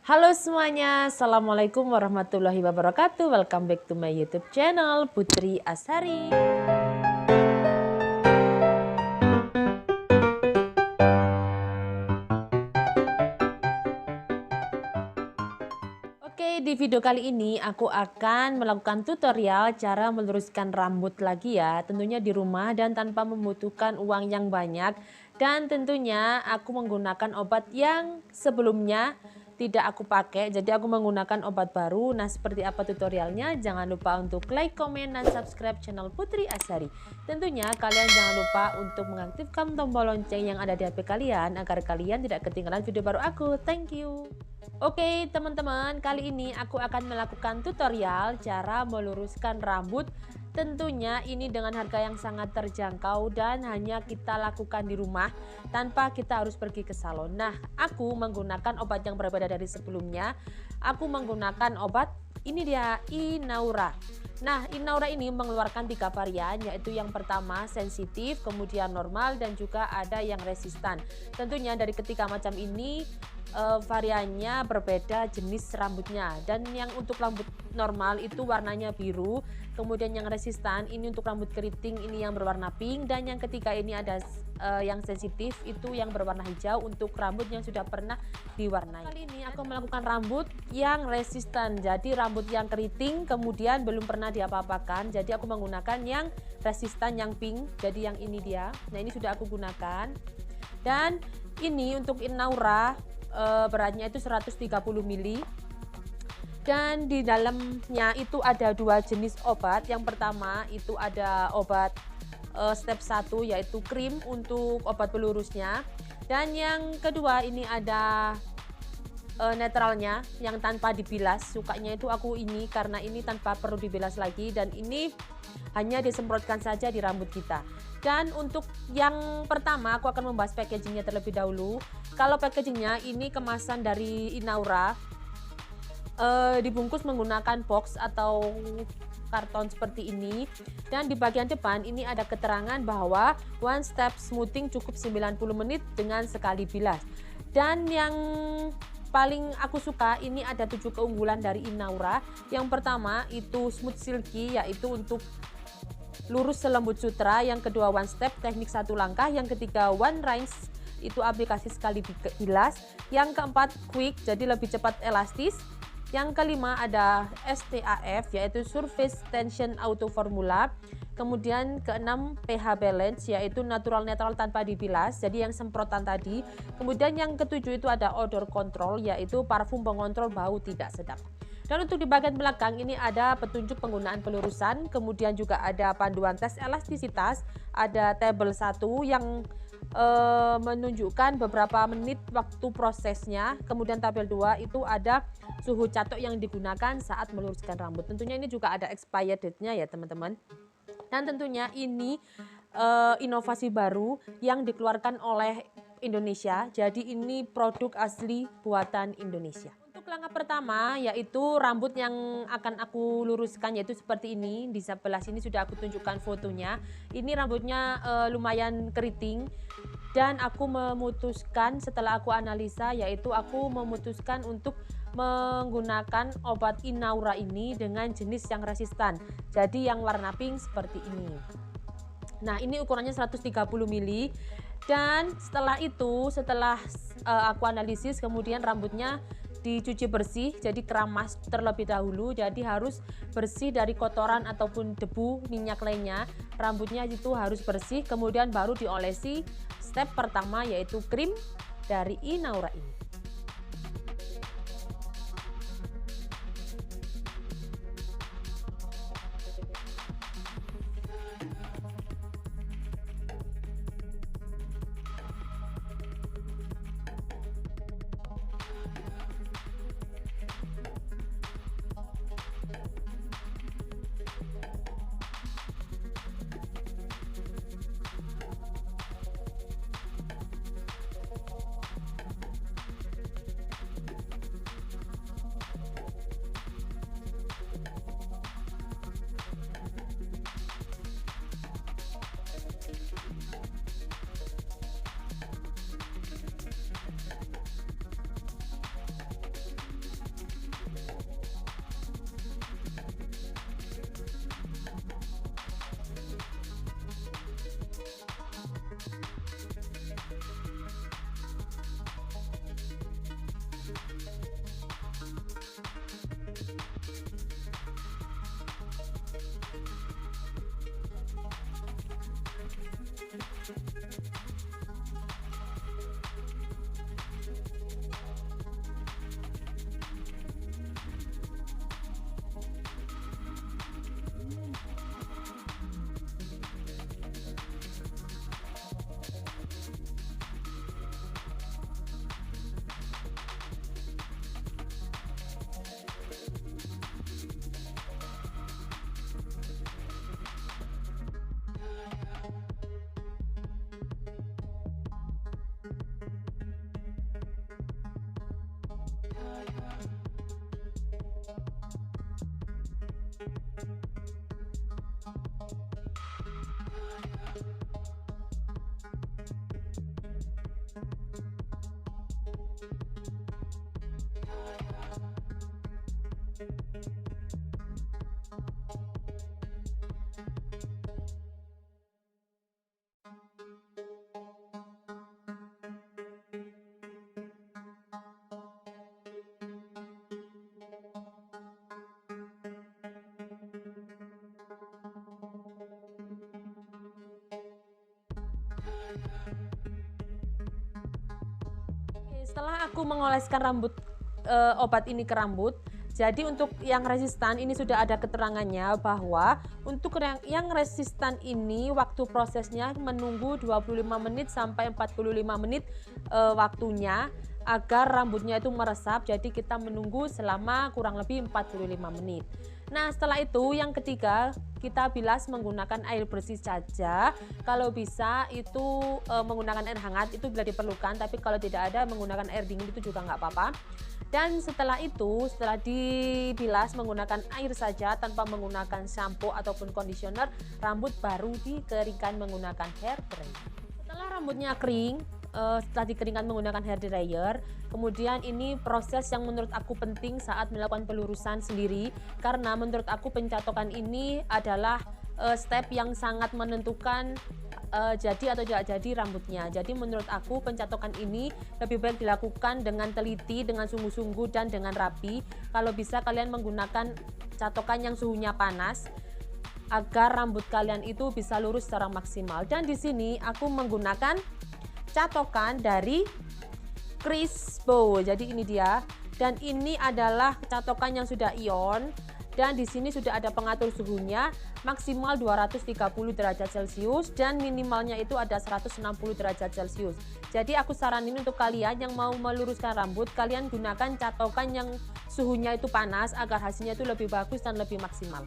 Halo semuanya, Assalamualaikum warahmatullahi wabarakatuh. Welcome back to my YouTube channel Putri Asari. Oke, di video kali ini aku akan melakukan tutorial cara meluruskan rambut lagi ya. Tentunya di rumah dan tanpa membutuhkan uang yang banyak. Dan tentunya aku menggunakan obat yang sebelumnya tidak aku pakai, jadi aku menggunakan obat baru. Nah, seperti apa tutorialnya? Jangan lupa untuk like, komen, dan subscribe channel Putri Asari. Tentunya kalian jangan lupa untuk mengaktifkan tombol lonceng yang ada di HP kalian agar kalian tidak ketinggalan video baru aku. Thank you. Oke teman-teman, kali ini aku akan melakukan tutorial cara meluruskan rambut. Tentunya ini dengan harga yang sangat terjangkau dan hanya kita lakukan di rumah tanpa kita harus pergi ke salon. Nah, aku menggunakan obat yang berbeda dari sebelumnya. Aku menggunakan obat ini dia Inaura. Nah, Inaura ini mengeluarkan 3 varian, yaitu yang pertama sensitif, kemudian normal, dan juga ada yang resistan. Tentunya dari ketiga macam ini variannya berbeda jenis rambutnya, dan yang untuk rambut normal itu warnanya biru, kemudian yang resistan ini untuk rambut keriting ini yang berwarna pink, dan yang ketiga ini ada yang sensitif itu yang berwarna hijau untuk rambut yang sudah pernah diwarnai. Kali ini aku melakukan rambut yang resistan, jadi rambut yang keriting kemudian belum pernah diapa-apakan, jadi aku menggunakan yang resistan yang pink, jadi yang ini dia. Nah, ini sudah aku gunakan, dan ini untuk Inaura beratnya itu 130 ml, dan di dalamnya itu ada 2 jenis obat. Yang pertama itu ada obat step 1 yaitu krim untuk obat pelurusnya, dan yang kedua ini ada netralnya yang tanpa dibilas. Sukanya itu aku ini karena ini tanpa perlu dibilas lagi, dan ini hanya disemprotkan saja di rambut kita. Dan untuk yang pertama aku akan membahas packagingnya terlebih dahulu. Kalau packagingnya ini kemasan dari Inaura, dibungkus menggunakan box atau karton seperti ini, dan di bagian depan ini ada keterangan bahwa one step smoothing cukup 90 menit dengan sekali bilas. Dan yang paling aku suka ini ada 7 keunggulan dari Inaura. Yang pertama itu smooth silky, yaitu untuk lurus selembut sutra. Yang kedua one step teknik 1 langkah. Yang ketiga one rinse itu aplikasi sekali bilas. Yang keempat quick, jadi lebih cepat elastis. Yang kelima ada STAF yaitu surface tension auto formula. Kemudian keenam pH balance yaitu natural netral tanpa dibilas, jadi yang semprotan tadi. Kemudian yang ketujuh itu ada odor control yaitu parfum pengontrol bau tidak sedap. Dan untuk di bagian belakang ini ada petunjuk penggunaan pelurusan, kemudian juga ada panduan tes elastisitas, ada tabel 1 yang menunjukkan beberapa menit waktu prosesnya, kemudian tabel 2 itu ada suhu catok yang digunakan saat meluruskan rambut. Tentunya ini juga ada expired date-nya ya teman-teman. Dan tentunya ini inovasi baru yang dikeluarkan oleh Indonesia, jadi ini produk asli buatan Indonesia. Untuk langkah pertama yaitu rambut yang akan aku luruskan, yaitu seperti ini. Di sebelah sini sudah aku tunjukkan fotonya. Ini rambutnya lumayan keriting, dan aku memutuskan setelah aku analisa, yaitu aku memutuskan untuk menggunakan obat Inaura ini dengan jenis yang resistan, jadi yang warna pink seperti ini. Nah, ini ukurannya 130 ml, dan setelah itu aku analisis, kemudian rambutnya dicuci bersih, jadi keramas terlebih dahulu, jadi harus bersih dari kotoran ataupun debu minyak lainnya. Rambutnya itu harus bersih, kemudian baru diolesi step pertama yaitu krim dari Inaura ini. Oke, setelah aku mengoleskan obat ini ke rambut, jadi untuk yang resistan ini sudah ada keterangannya bahwa untuk yang resistan ini waktu prosesnya menunggu 25 menit sampai 45 menit waktunya agar rambutnya itu meresap. Jadi kita menunggu selama kurang lebih 45 menit. Nah, setelah itu yang ketiga kita bilas menggunakan air bersih saja. Kalau bisa itu menggunakan air hangat itu bila diperlukan, tapi kalau tidak ada menggunakan air dingin itu juga nggak apa-apa. Dan setelah itu, setelah dibilas menggunakan air saja tanpa menggunakan shampoo ataupun conditioner, rambut baru dikeringkan menggunakan hair dryer. Setelah rambutnya kering, setelah dikeringkan menggunakan hair dryer, kemudian ini proses yang menurut aku penting saat melakukan pelurusan sendiri, karena menurut aku pencatokan ini adalah step yang sangat menentukan jadi atau tidak jadi rambutnya. Jadi menurut aku pencatokan ini lebih baik dilakukan dengan teliti, dengan sungguh-sungguh dan dengan rapi. Kalau bisa kalian menggunakan catokan yang suhunya panas agar rambut kalian itu bisa lurus secara maksimal. Dan di sini aku menggunakan catokan dari Crispo. Jadi ini dia. Dan ini adalah catokan yang sudah ion. Dan di sini sudah ada pengatur suhunya, maksimal 230 derajat Celcius dan minimalnya itu ada 160 derajat Celcius. Jadi aku saranin untuk kalian yang mau meluruskan rambut, kalian gunakan catokan yang suhunya itu panas agar hasilnya itu lebih bagus dan lebih maksimal.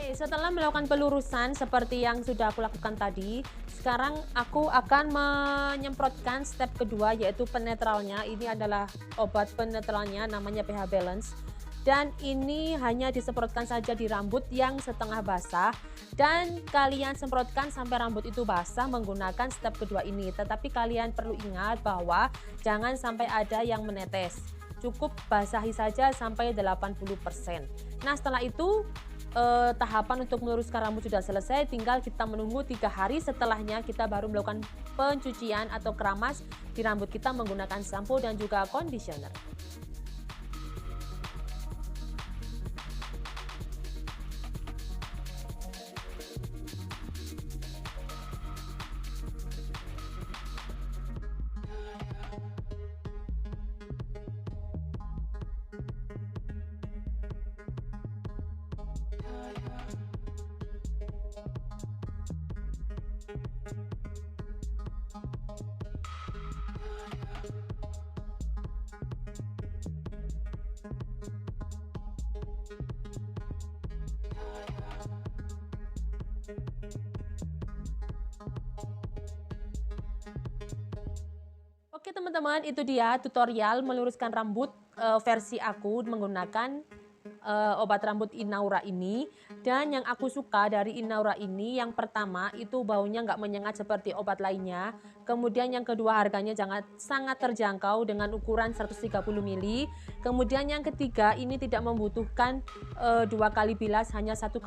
Oke, setelah melakukan pelurusan seperti yang sudah aku lakukan tadi, sekarang aku akan menyemprotkan step kedua yaitu penetralnya. Ini adalah obat penetralnya namanya pH Balance. Dan ini hanya disemprotkan saja di rambut yang setengah basah dan kalian semprotkan sampai rambut itu basah menggunakan step kedua ini. Tetapi kalian perlu ingat bahwa jangan sampai ada yang menetes. Cukup basahi saja sampai 80%. Nah, setelah itu tahapan untuk meluruskan rambut sudah selesai, tinggal kita menunggu 3 hari setelahnya kita baru melakukan pencucian atau keramas di rambut kita menggunakan sampo dan juga conditioner. Oke teman-teman, itu dia tutorial meluruskan rambut versi aku menggunakan obat rambut Inaura ini. Dan yang aku suka dari Inaura ini, yang pertama itu baunya nggak menyengat seperti obat lainnya. Kemudian yang kedua harganya sangat terjangkau dengan ukuran 130 ml. Kemudian yang ketiga ini tidak membutuhkan 2 kali bilas, hanya satu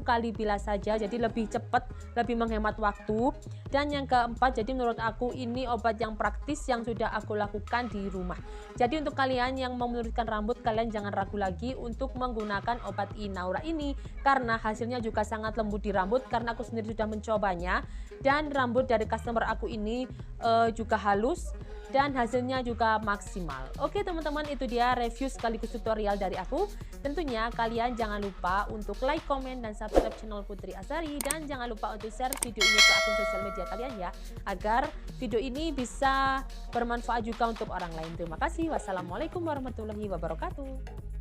kali bilas saja. Jadi lebih cepat, lebih menghemat waktu. Dan yang keempat, jadi menurut aku ini obat yang praktis yang sudah aku lakukan di rumah. Jadi untuk kalian yang mau meluruskan rambut, kalian jangan ragu lagi untuk menggunakan obat Inaura ini karena hasilnya juga sangat lembut di rambut, karena aku sendiri sudah mencobanya dan rambut dari customer aku ini juga halus dan hasilnya juga maksimal. Oke teman-teman, itu dia review sekaligus tutorial dari aku. Tentunya kalian jangan lupa untuk like, komen, dan subscribe channel Putri Azhari, dan jangan lupa untuk share video ini ke akun sosial media kalian ya, agar video ini bisa bermanfaat juga untuk orang lain. Terima kasih. Wassalamualaikum warahmatullahi wabarakatuh.